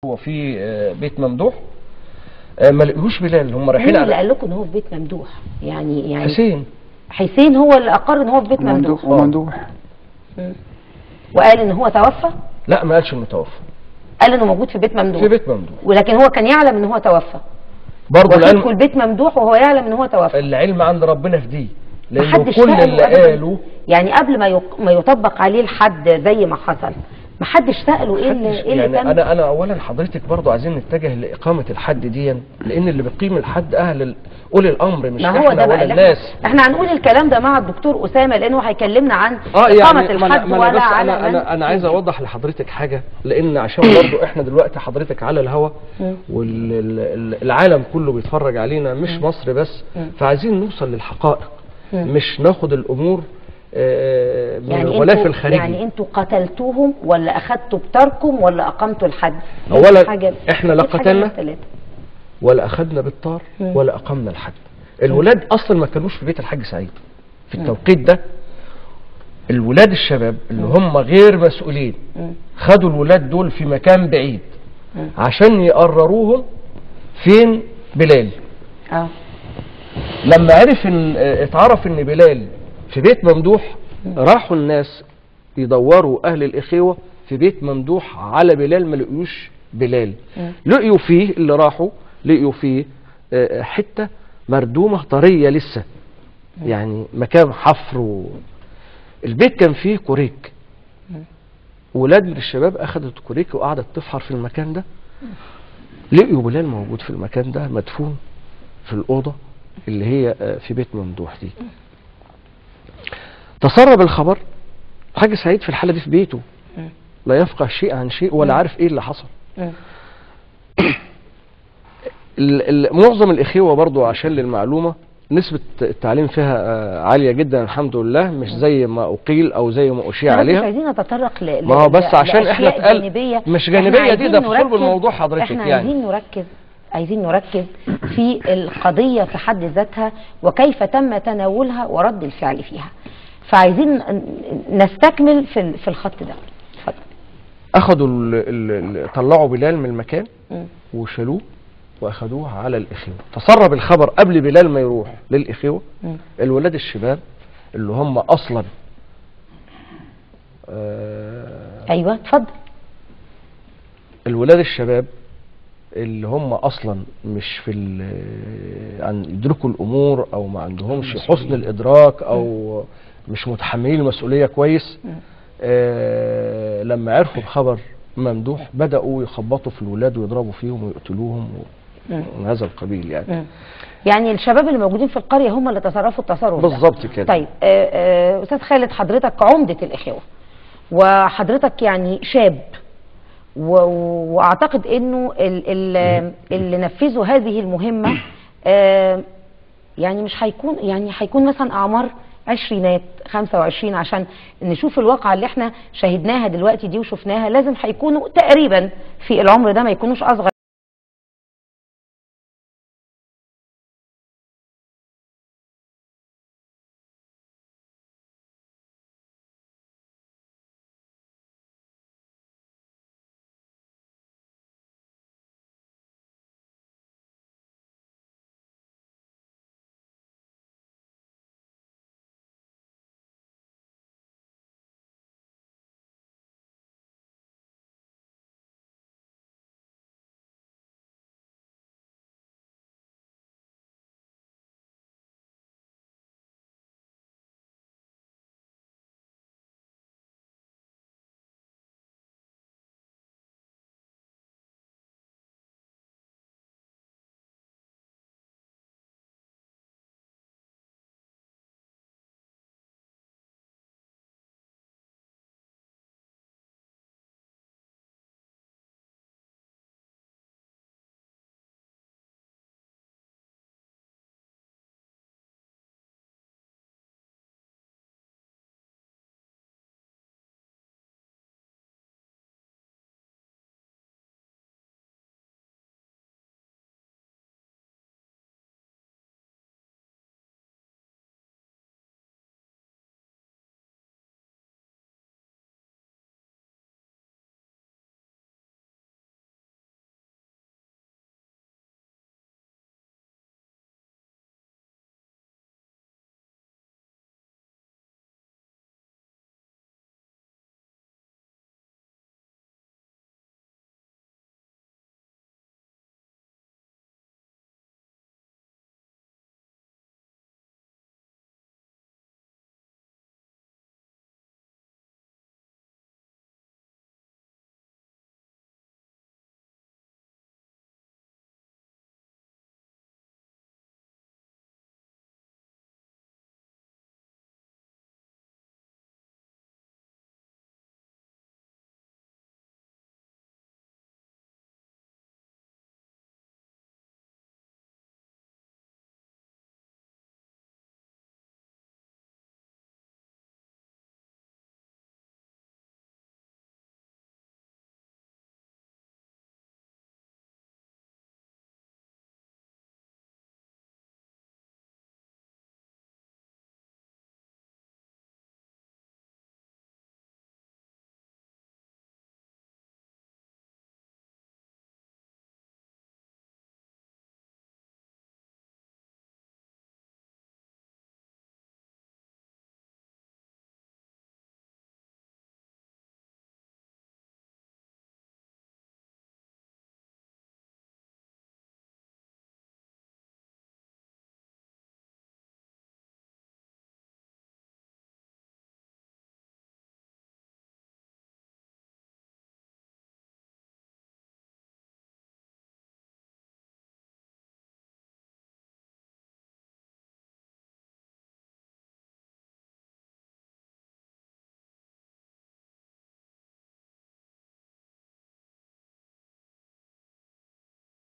هو في بيت ممدوح ما لقيوش بلال. هم رايحين مين اللي قال لكم ان هو في بيت ممدوح؟ يعني حسين هو اللي اقر ان هو في بيت ممدوح وممدوح وقال ان هو توفى؟ لا، ما قالش انه توفى، قال انه موجود في بيت ممدوح. في بيت ممدوح، ولكن هو كان يعلم ان هو توفى برضه. العلم البيت ممدوح وهو يعلم ان هو توفى. العلم عند ربنا في دي، لانه محدش كل اللي قاله يعني قبل ما يطبق عليه الحد زي ما حصل، محدش سأله ايه اللي يعني تم. انا اولا حضرتك برضو عايزين نتجه لاقامه الحد دي، لان اللي بيقيم الحد اولي الامر، مش ما هو احنا ده ولا الناس. احنا هنقول الكلام ده مع الدكتور اسامه، لانه هيكلمنا عن اقامه يعني الحد ولا بس على انا عايز اوضح لحضرتك حاجه، لان عشان برضو احنا دلوقتي حضرتك على الهوا والعالم كله بيتفرج علينا، مش مصر بس، فعايزين نوصل للحقائق، مش ناخد الامور من الغلاف الخارجي. يعني انتوا قتلتوهم ولا اخدتوا بتاركم ولا اقمتوا الحد؟ اولا احنا لا قتلنا ولا اخدنا بالطار ولا اقمنا الحد. الولاد اصلا ما كانوش في بيت الحاج سعيد في التوقيت ده. الولاد الشباب اللي هم غير مسؤولين خدوا الولاد دول في مكان بعيد عشان يقرروهم فين بلال. لما اتعرف ان بلال في بيت ممدوح، راحوا الناس يدوروا اهل الاخوه في بيت ممدوح على بلال، ما لقيوش بلال. لقيوا فيه اللي راحوا لقيوا فيه حته مردومه طريه لسه، يعني مكان حفر. البيت كان فيه كوريك، ولاد من الشباب اخذت كوريك وقعدت تفحر في المكان ده، لقيوا بلال موجود في المكان ده مدفون في الاوضه اللي هي في بيت ممدوح دي. تسرب الخبر، الحاج سعيد في الحاله دي في بيته لا يفقه شيء عن شيء ولا عارف ايه اللي حصل. معظم الاخوه برضو عشان للمعلومه نسبه التعليم فيها عاليه جدا الحمد لله، مش زي ما اقيل او زي ما اشيع عليها. مش عايزين نتطرق ما هو بس عشان احنا اتقال مش جانبيه دي، ده في صلب الموضوع حضرتك. احنا يعني عايزين نركز في القضيه في حد ذاتها وكيف تم تناولها ورد الفعل فيها، فعايزين نستكمل في الخط ده. اتفضل. اخذوا طلعوا بلال من المكان وشالوه واخذوه على الاخوه. تسرب الخبر قبل بلال ما يروح للاخوه. الولاد الشباب اللي هم اصلا ايوه اتفضل. الولاد الشباب اللي هم اصلا مش في يدركوا الامور او ما عندهمش حسن الادراك او مش متحملين المسؤوليه كويس، لما عرفوا بخبر ممدوح بداوا يخبطوا في الولاد ويضربوا فيهم ويقتلوهم من هذا القبيل. يعني الشباب اللي موجودين في القريه هم اللي تصرفوا التصرف ده. بالظبط كده. طيب استاذ خالد، حضرتك عمده الاخوه وحضرتك يعني شاب، واعتقد انه اللي نفذوا هذه المهمه يعني مش هيكون، يعني هيكون مثلا اعمار عشرينات 25 عشان نشوف الواقعه اللي احنا شاهدناها دلوقتي دي وشفناها، لازم هيكونوا تقريبا في العمر ده، ما يكونوش اصغر